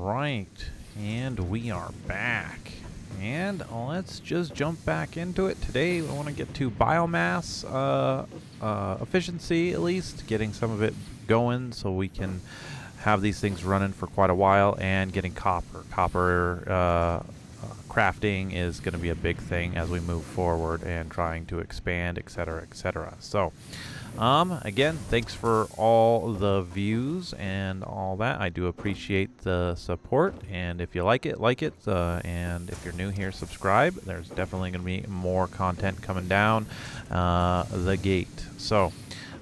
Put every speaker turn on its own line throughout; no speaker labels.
right, and we are back. And let's just jump back into it. Today, I want to get to biomass efficiency, at least, getting some of it going so we can have these things running for quite a while, and getting copper. Copper crafting is going to be a big thing as we move forward and trying to expand, etc., etc. So, again, thanks for all the views and all that. I do appreciate the support, and if you like it, and if you're new here, subscribe. There's definitely going to be more content coming down the gate. So,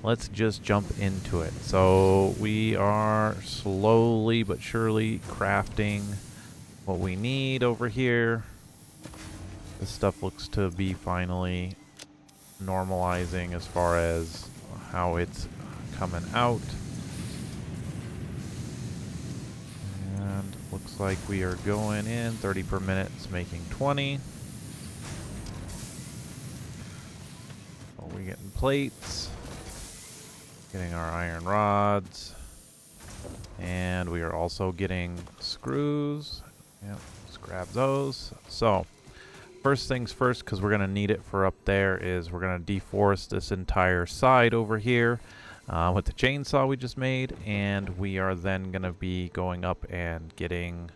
let's just jump into it. So, we are slowly but surely crafting what we need over here. This stuff looks to be finally normalizing as far as how it's coming out. And looks like we are going in 30 per minute, it's making 20. So we're getting plates, getting our iron rods, and we are also getting screws. Yep, let's grab those. So first things first, because we're going to need it for up there, is we're going to deforest this entire side over here with the chainsaw we just made, and we are then going to be going up and getting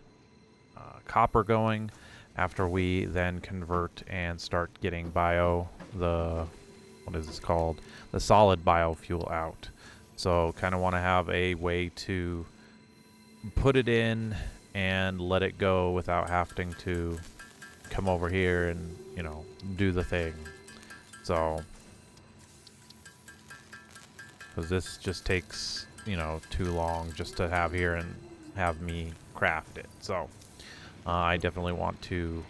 copper going after we then convert and start getting what is this called? The solid biofuel out. So kind of want to have a way to put it in and let it go without having to come over here and, you know, do the thing. So, because this just takes, you know, too long just to have here and have me craft it. So, I definitely want to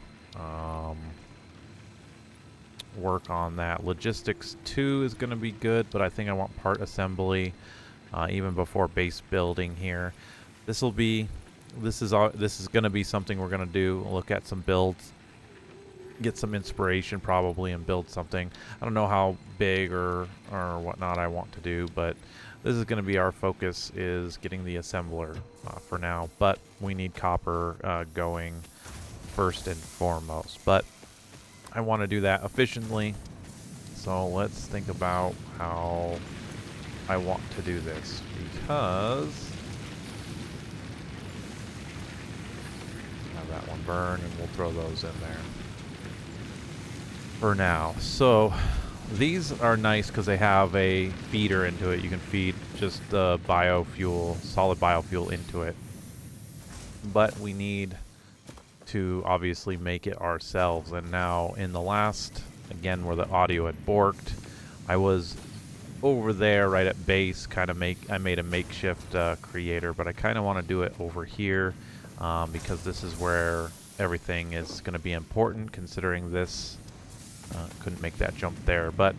work on that. Logistics 2 is going to be good, but I think I want part assembly even before base building here. This is going to be something we're going to do. Look at some builds, get some inspiration probably, and build something. I don't know how big or whatnot I want to do, but this is going to be our focus, is getting the assembler for now. But we need copper going first and foremost. But I want to do that efficiently. So let's think about how I want to do this, because have that one burn, and we'll throw those in there for now. So these are nice because they have a feeder into it. You can feed just the biofuel, solid biofuel into it. But we need to obviously make it ourselves. And now in the last, again, where the audio had borked, I was over there right at base, I made a makeshift creator, but I kind of want to do it over here because this is where everything is going to be important, considering this couldn't make that jump there, but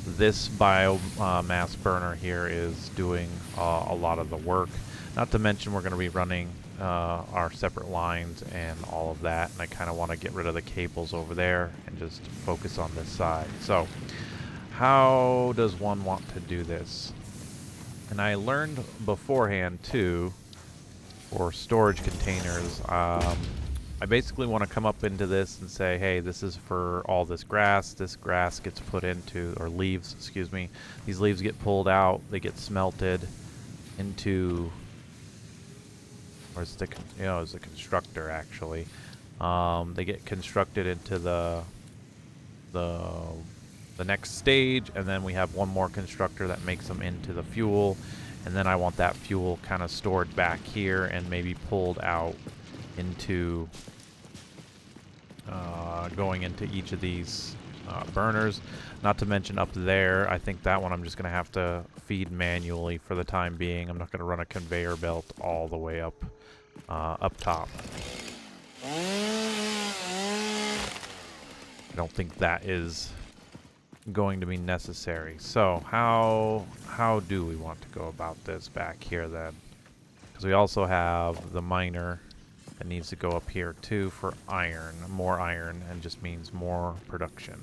this biomass burner here is doing a lot of the work. Not to mention we're going to be running our separate lines and all of that, and I kind of want to get rid of the cables over there and just focus on this side. So how does one want to do this? And I learned beforehand too, for storage containers, I basically want to come up into this and say, hey, this is for all this grass. This grass gets put into, or leaves, excuse me. These leaves get pulled out. They get smelted into, or it's the constructor actually. They get constructed into the next stage, and then we have one more constructor that makes them into the fuel, and then I want that fuel kind of stored back here and maybe pulled out into going into each of these burners. Not to mention up there, I think that one I'm just going to have to feed manually for the time being. I'm not going to run a conveyor belt all the way up top. I don't think that is going to be necessary. So how do we want to go about this back here then? Because we also have the miner that needs to go up here too for iron. More iron, and just means more production.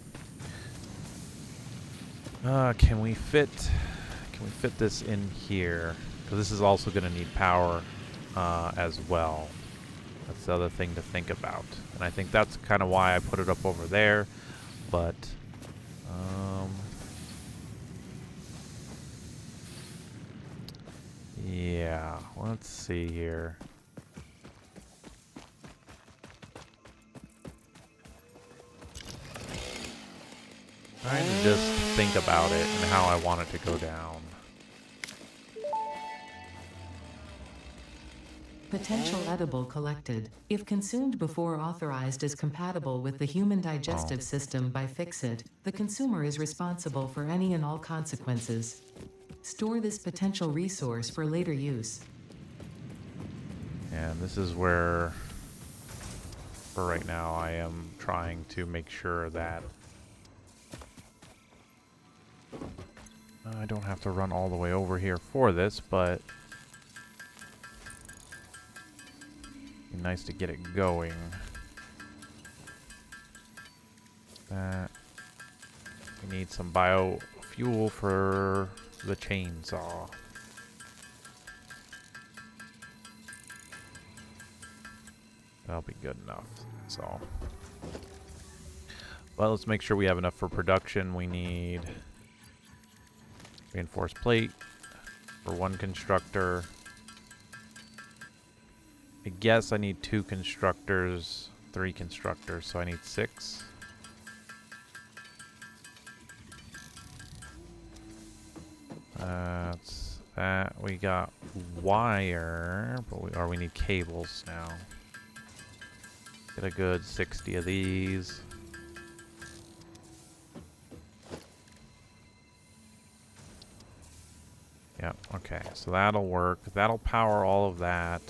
Can we fit this in here? Because this is also going to need power as well. That's the other thing to think about. And I think that's kind of why I put it up over there. But, yeah, let's see here. Trying to just think about it and how I want it to go down.
Potential edible collected. If consumed before authorized as compatible with the human digestive system by Fixit, the consumer is responsible for any and all consequences. Store this potential resource for later use.
And this is where, for right now, I am trying to make sure that I don't have to run all the way over here for this, but it'd be nice to get it going. That we need some biofuel for the chainsaw. That'll be good enough. So, well, let's make sure we have enough for production. We need reinforced plate for one constructor. I guess I need 2 constructors, 3 constructors, so I need 6. That's that. We got wire, but we need cables now. Get a good 60 of these. Yeah, okay, so that'll work. That'll power all of that.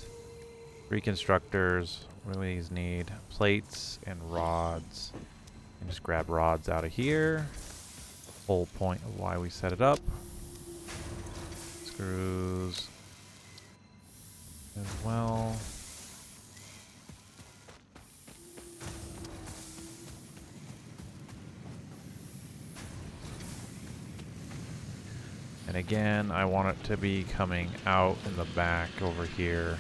3 constructors. What do these need? Plates and rods. And just grab rods out of here. Whole point of why we set it up. Screws as well. And again, I want it to be coming out in the back over here.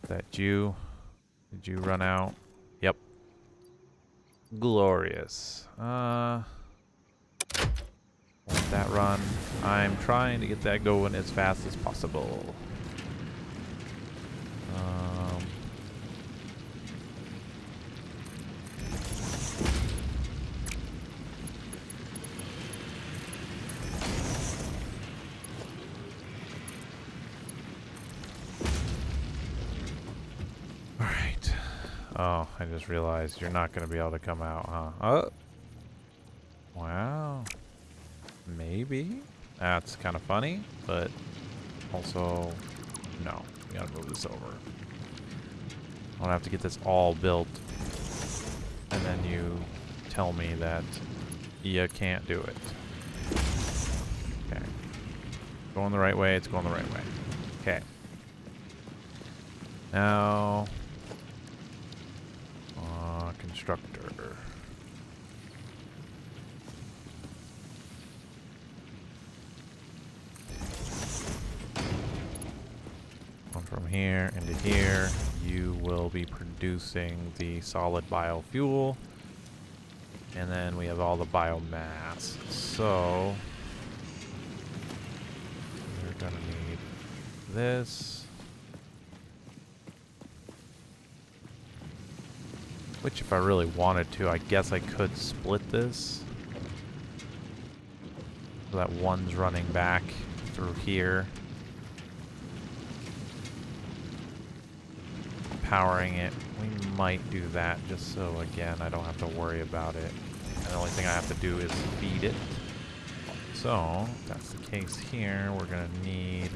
That you? Did you run out? Yep. Glorious. Let that run. I'm trying to get that going as fast as possible. Oh, I just realized you're not going to be able to come out, huh? Oh. Wow. Maybe. That's kind of funny, but also, no. We gotta move this over. I'm gonna have to get this all built, and then you tell me that you can't do it. Okay. Going the right way, it's going the right way. Okay. Now... constructor. One from here into here. You will be producing the solid biofuel. And then we have all the biomass. So we're gonna need this. Which, if I really wanted to, I guess I could split this. So that one's running back through here. Powering it. We might do that just so, again, I don't have to worry about it. And the only thing I have to do is feed it. So, if that's the case here, we're going to need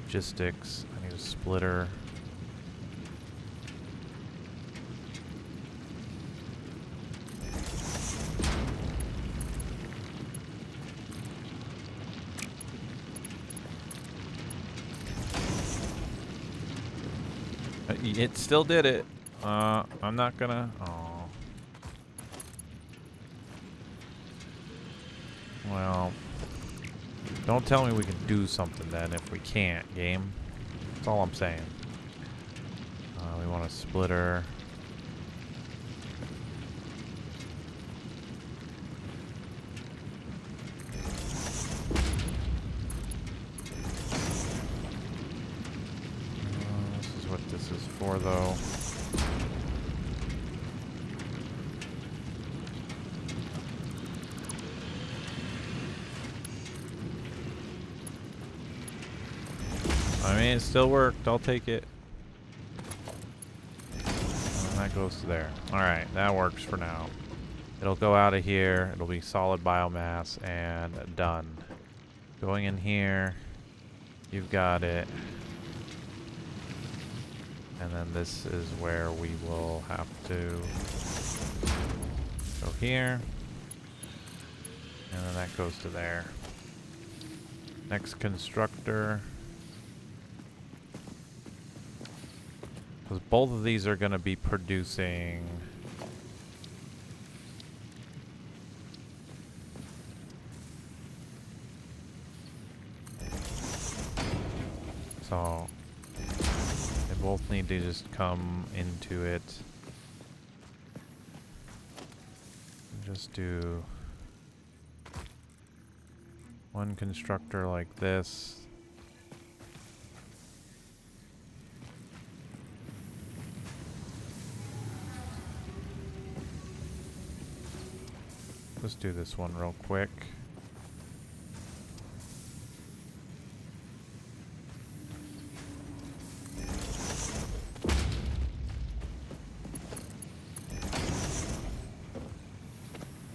logistics. I need a splitter. It still did it. I'm not gonna... Oh. Well... Don't tell me we can do something then if we can't, game. That's all I'm saying. We want a splitter. This is what this is for, though. I mean, it still worked. I'll take it. And that goes to there. Alright, that works for now. It'll go out of here. It'll be solid biomass and done. Going in here. You've got it. And then this is where we will have to go here. And then that goes to there. Next constructor. Because both of these are going to be producing... So... they both need to just come into it. Just do... one constructor like this. Let's do this one real quick.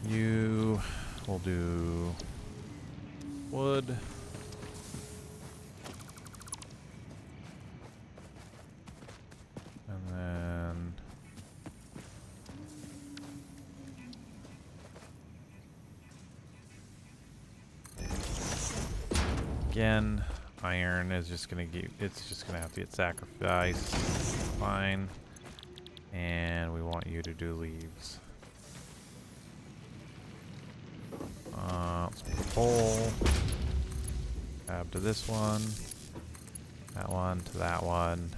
You will do wood. And then again, iron is just gonna get, it's just gonna have to get sacrificed. Fine. And we want you to do leaves. Let's put a pole. Add to this one. That one to that one.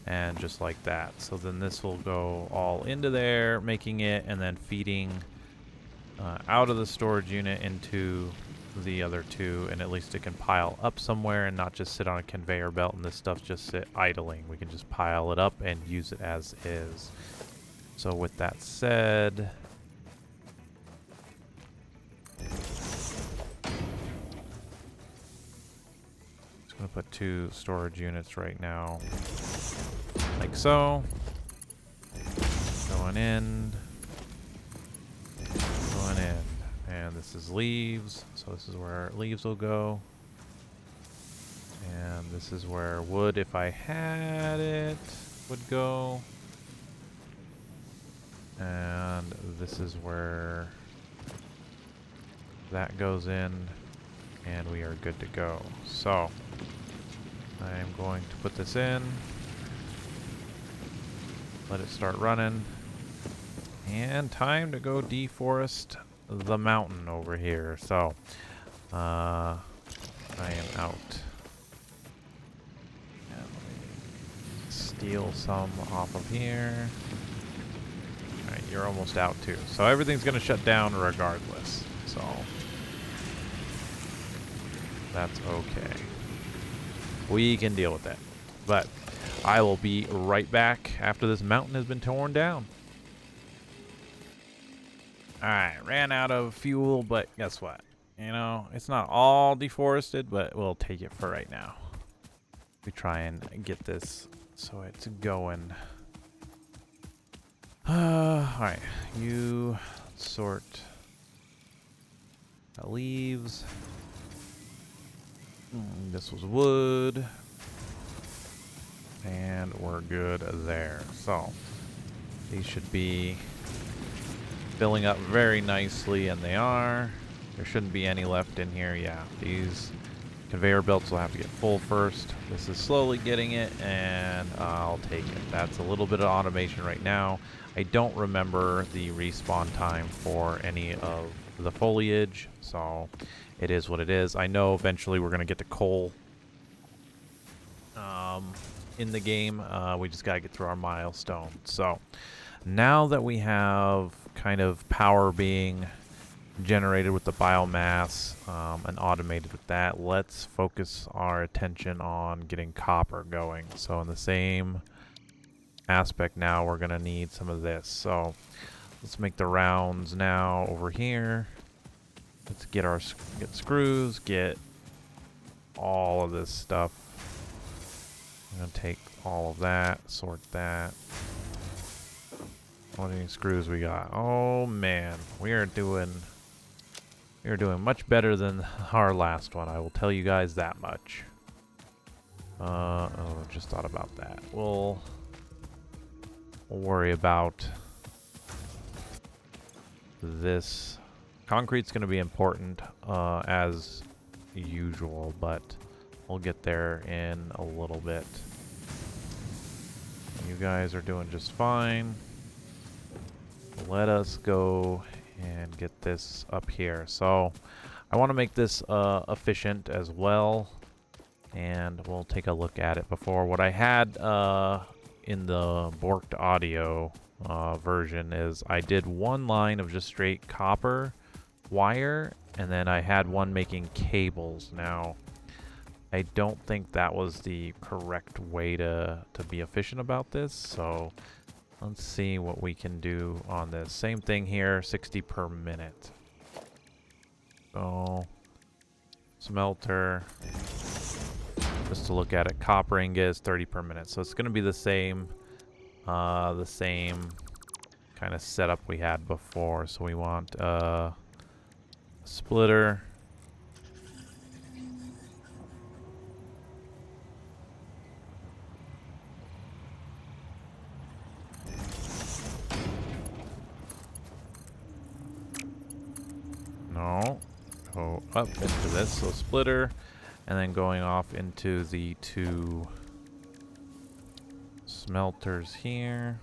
And just like that. So then this will go all into there, making it, and then feeding out of the storage unit into the other two, and at least it can pile up somewhere and not just sit on a conveyor belt and this stuff just sit idling. We can just pile it up and use it as is. So with that said, just gonna put 2 storage units right now, like so. Going in, going in. And this is leaves, so this is where leaves will go. And this is where wood, if I had it, would go. And this is where that goes in, and we are good to go. So, I'm going to put this in, let it start running, and time to go deforest the mountain over here. So I am out. And let me steal some off of here. Alright, you're almost out too. So everything's gonna shut down regardless. So that's okay. We can deal with that. But I will be right back after this mountain has been torn down. Alright, ran out of fuel, but guess what? You know, it's not all deforested, but we'll take it for right now. We try and get this so it's going. Alright, you sort the leaves. This was wood. And we're good there. So, these should be filling up very nicely, and they are. There shouldn't be any left in here. Yeah, these conveyor belts will have to get full first. This is slowly getting it, and I'll take it. That's a little bit of automation right now. I don't remember the respawn time for any of the foliage, so it is what it is. I know eventually we're gonna get to coal in the game. We just gotta get through our milestone. So now that we have kind of power being generated with the biomass and automated with that, let's focus our attention on getting copper going. So in the same aspect now, we're gonna need some of this. So let's make the rounds now over here. Let's get our screws, get all of this stuff. I'm gonna take all of that, sort that. How many screws we got? Oh man, we are doing much better than our last one. I will tell you guys that much. Oh, just thought about that. We'll worry about this. Concrete's going to be important as usual, but we'll get there in a little bit. You guys are doing just fine. Let us go and get this up here. So I want to make this efficient as well, and we'll take a look at it before. What I had in the borked audio version is I did one line of just straight copper wire, and then I had one making cables. Now I don't think that was the correct way to be efficient about this, so let's see what we can do on this. Same thing here, 60 per minute. So smelter, just to look at it, copper ingot is 30 per minute. So it's going to be the same kind of setup we had before. So we want a splitter. No, go up into this, so splitter, and then going off into the two smelters here.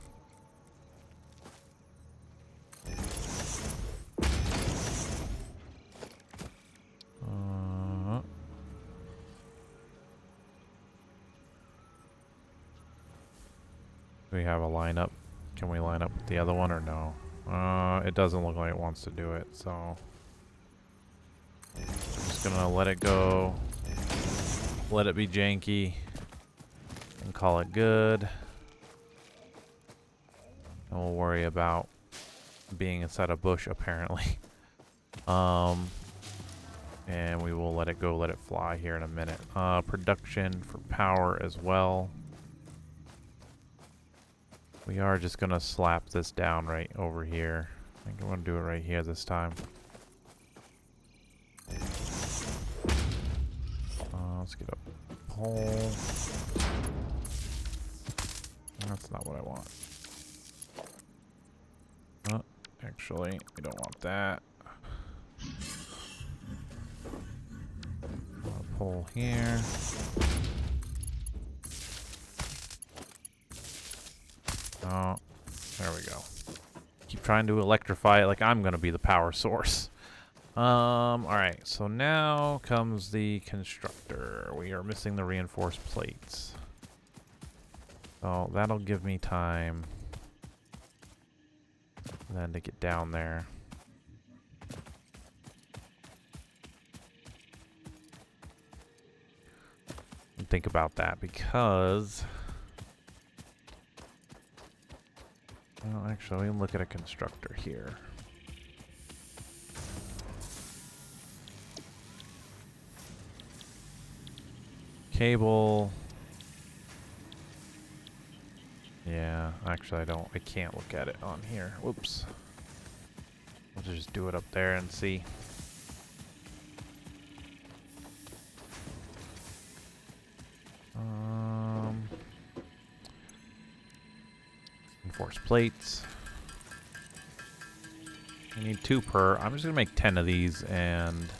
Do we have a lineup? Can we line up with the other one or no? It doesn't look like it wants to do it, so I'm just gonna let it go, let it be janky, and call it good. And we'll worry about being inside a bush, apparently. And we will let it go, let it fly here in a minute. Production for power as well. We are just gonna slap this down right over here. I think I want to do it right here this time. Let's get a pole. That's not what I want. Actually, we don't want that. A pole here. Oh, there we go. Keep trying to electrify it like I'm gonna be the power source. Alright, so now comes the constructor. We are missing the reinforced plates. So that'll give me time then to get down there. And think about that, because well, actually, look at a constructor here. Cable. Yeah, actually I can't look at it on here. Whoops. We'll just do it up there and see. Reinforced plates. I need 2 per. I'm just gonna make 10 of these, and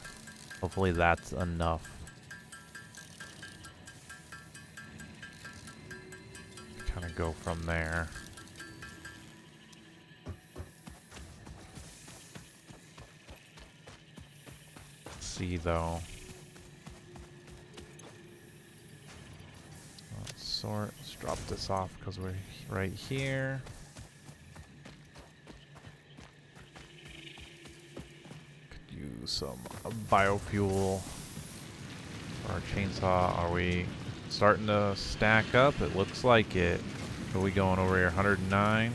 hopefully that's enough. Kind of go from there. see though. Let's sort. Let's drop this off because we're right here. Could use some biofuel for our chainsaw. Are we starting to stack up? It looks like it. Are we going over here? 109.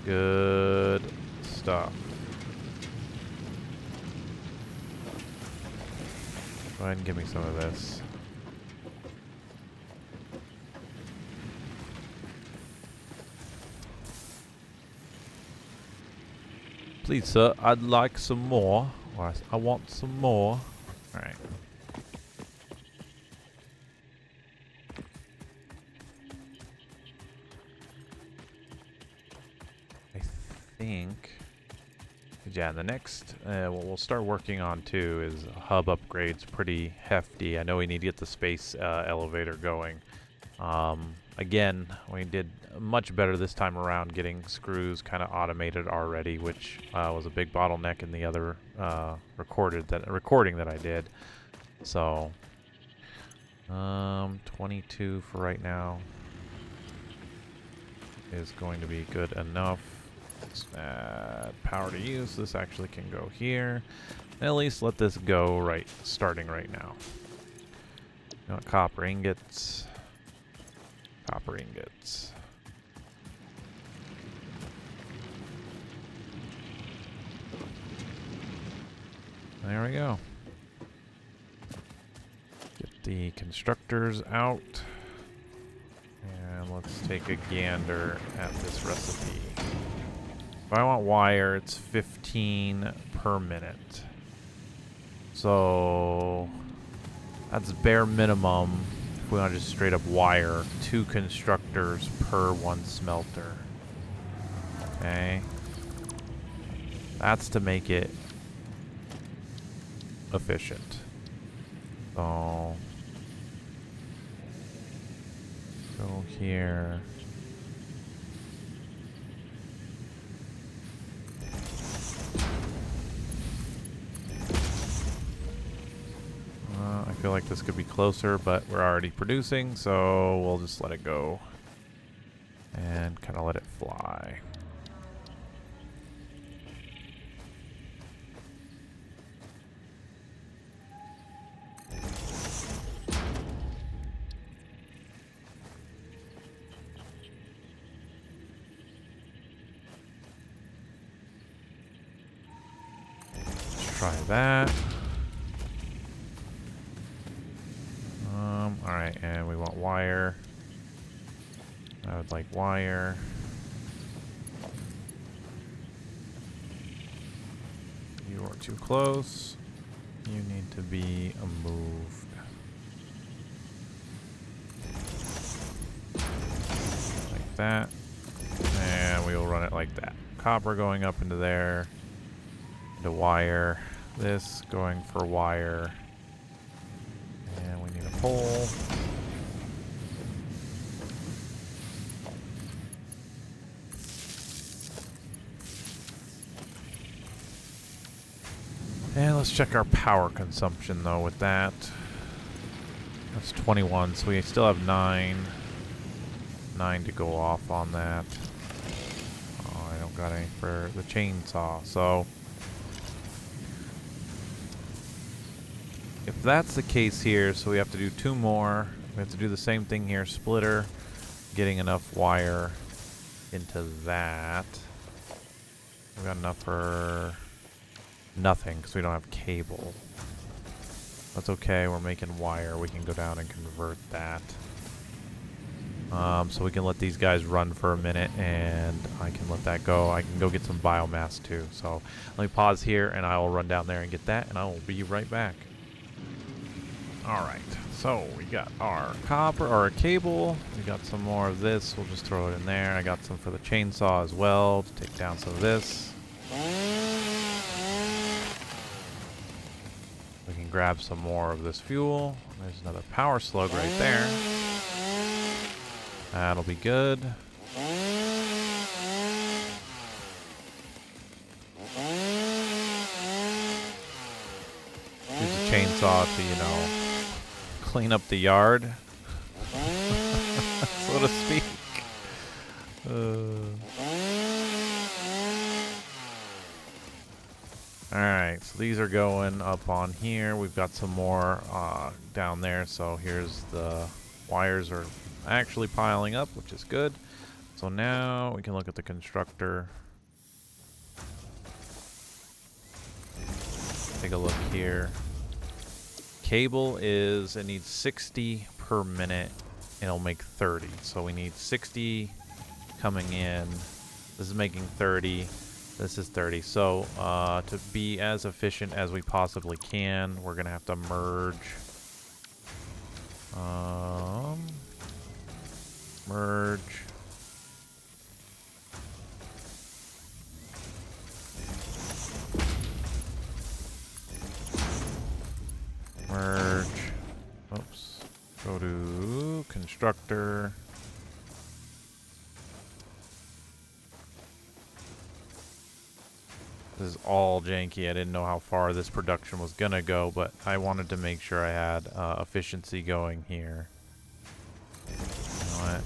Good stuff. Go ahead and give me some of this. Please, sir, I'd like some more. Or I want some more. Alright. I think... Yeah, the next, what we'll start working on too is hub upgrades, pretty hefty. I know we need to get the space elevator going. Again, we did much better this time around getting screws kind of automated already, which was a big bottleneck in the other recording that I did. So, 22 for right now is going to be good enough. Let's add power to use. This actually can go here. And at least let this go starting right now. You know what, copper ingots. Copper ingots. There we go. Get the constructors out. And let's take a gander at this recipe. If I want wire, it's 15 per minute. So that's bare minimum. If we want to just straight up wire 2 constructors per 1 smelter. Okay. That's to make it efficient. So go here. I feel like this could be closer, but we're already producing, so we'll just let it go and kind of let it fly. Let's try that. Alright, and we want wire. I would like wire. You are too close. You need to be moved. Like that. And we will run it like that. Copper going up into there. Into wire. This going for wire. And we need a pole. And let's check our power consumption though with that. That's 21, so we still have 9 to go off on that. Oh, I don't got any for the chainsaw, so if that's the case here, so we have to do 2 more. We have to do the same thing here, splitter, getting enough wire into that. We got enough for nothing because we don't have cable. That's okay, we're making wire. We can go down and convert that. So we can let these guys run for a minute and I can let that go. I can go get some biomass too. So let me pause here and I will run down there and get that and I will be right back. Alright, so we got our copper, or our cable. We got some more of this. We'll just throw it in there. I got some for the chainsaw as well to take down some of this. We can grab some more of this fuel. There's another power slug right there. That'll be good. chainsaw to, you know, clean up the yard, so to speak. Alright, so these are going up on here. We've got some more down there. So here's the wires are actually piling up, which is good. So now we can look at the constructor. Take a look here. Cable is, it needs 60 per minute. It'll make 30. So we need 60 coming in. This is making 30. This is 30. So to be as efficient as we possibly can, we're going to have to merge. Merge. Merge. Oops. Go to constructor. This is all janky. I didn't know how far this production was gonna go, but I wanted to make sure I had efficiency going here. You know what?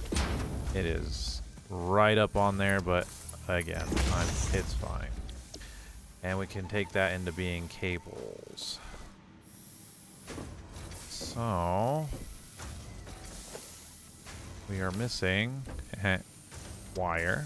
It is right up on there, but again, it's fine. And we can take that into being cables. So we are missing wire.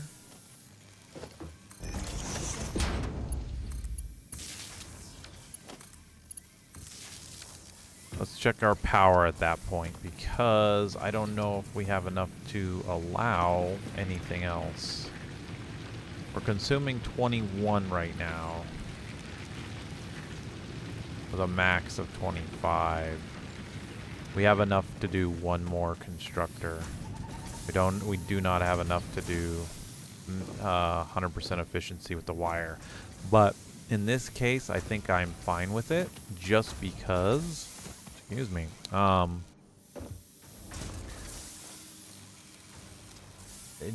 Let's check our power at that point, because I don't know if we have enough to allow anything else. We're consuming 21 right now with a max of 25. We have enough to do one more constructor. We do not have enough to do 100% efficiency with the wire. But in this case, I think I'm fine with it, just because, excuse me,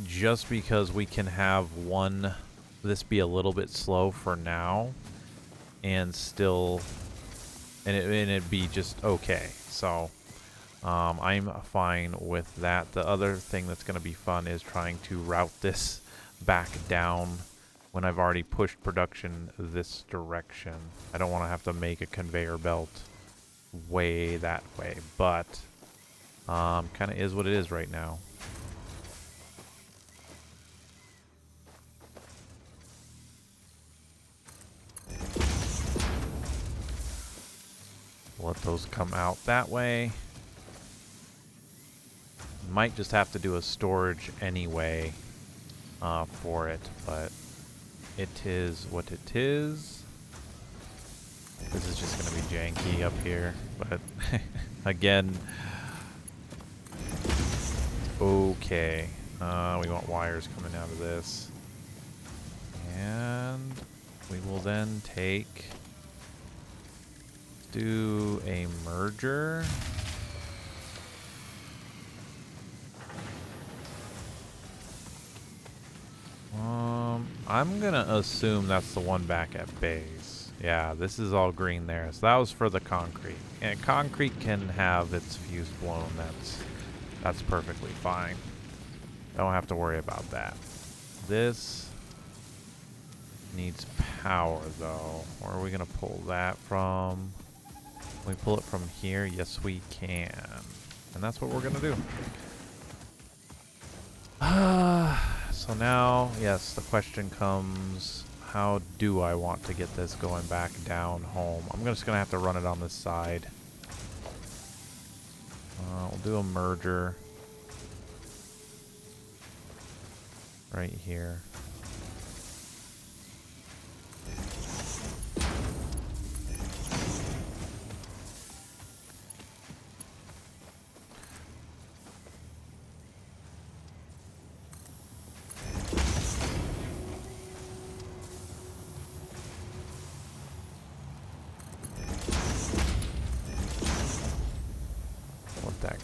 just because we can have this be a little bit slow for now, and still, and it be just okay. So I'm fine with that. The other thing that's going to be fun is trying to route this back down when I've already pushed production this direction. I don't want to have to make a conveyor belt way that way, but kind of is what it is right now. Let those come out that way. Might just have to do a storage anyway for it, but it is what it is. This is just going to be janky up here, but again, okay. We want wires coming out of this, and we will then do a merger. I'm gonna assume that's the one back at base. Yeah, this is all green there. So that was for the concrete. And concrete can have its fuse blown. That's perfectly fine. Don't have to worry about that. This needs power though. Where are we gonna pull that from? Can we pull it from here? Yes, we can. And that's what we're gonna do. So now, yes, the question comes, how do I want to get this going back down home? I'm just going to have to run it on this side. We'll do a merger right here.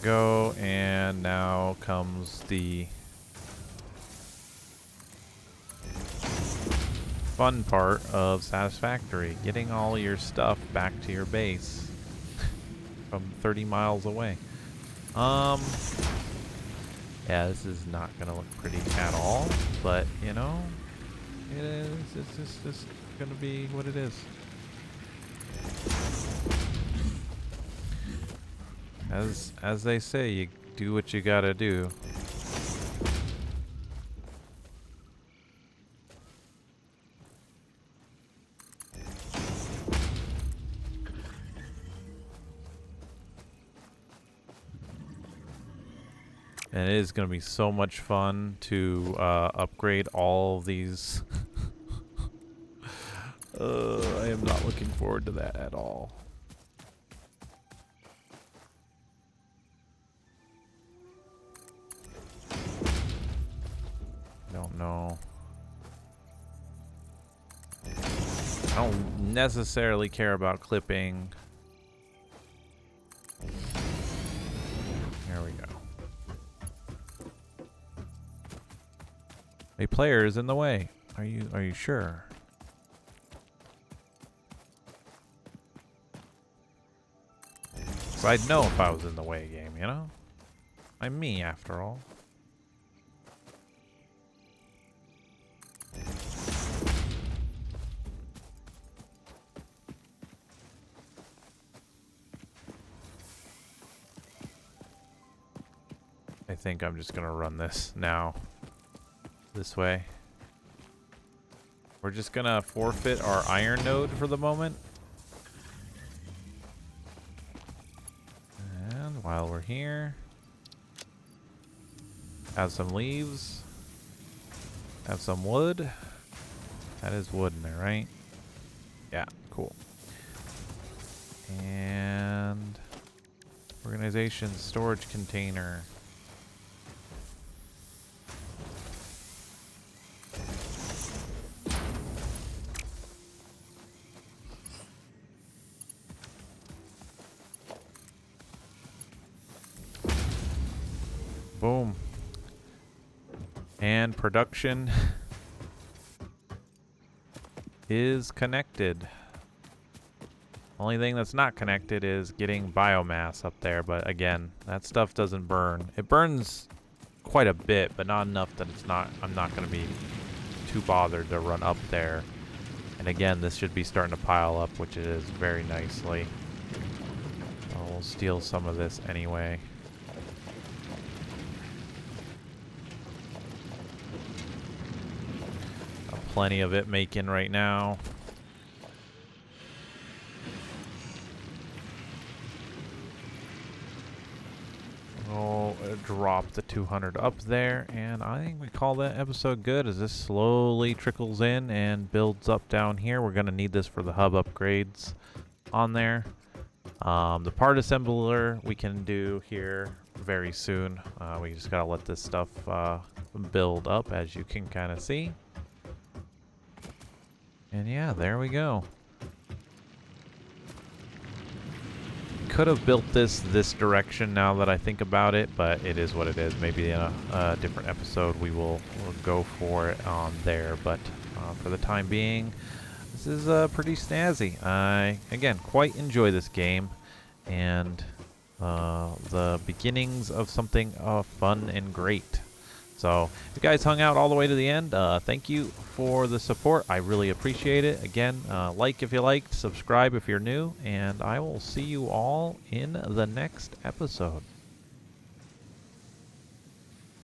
Go, and now comes the fun part of Satisfactory, getting all your stuff back to your base. from 30 miles away. Yeah, this is not gonna look pretty at all, but you know, it is. It's just gonna be what it is. As they say, you do what you gotta do. And it is going to be so much fun to upgrade all of these. I am not looking forward to that at all. Don't know. I don't necessarily care about clipping. There we go. A player is in the way. Are you sure? So I'd know if I was in the way, game, you know? I'm me after all. I think I'm just gonna run this now. This way. We're just gonna forfeit our iron node for the moment. And while we're here, have some leaves. Have some wood. That is wood in there, right? Yeah, cool. And organization storage container. Boom. And production is connected. Only thing that's not connected is getting biomass up there, but again, that stuff doesn't burn. It burns quite a bit, but not enough that I'm not going to be too bothered to run up there. And again, this should be starting to pile up, which it is very nicely. We'll steal some of this anyway. Plenty of it making right now. We'll drop the 200 up there, and I think we call that episode good as this slowly trickles in and builds up down here. We're going to need this for the hub upgrades on there. The part assembler we can do here very soon. We just got to let this stuff build up, as you can kind of see. And yeah, there we go. Could have built this direction now that I think about it, but it is what it is. Maybe in a different episode we'll go for it on there, but for the time being, this is pretty snazzy. I, again, quite enjoy this game, and the beginnings of something fun and great. So, if you guys hung out all the way to the end, thank you for the support. I really appreciate it. Again, like if you liked, subscribe if you're new, and I will see you all in the next episode.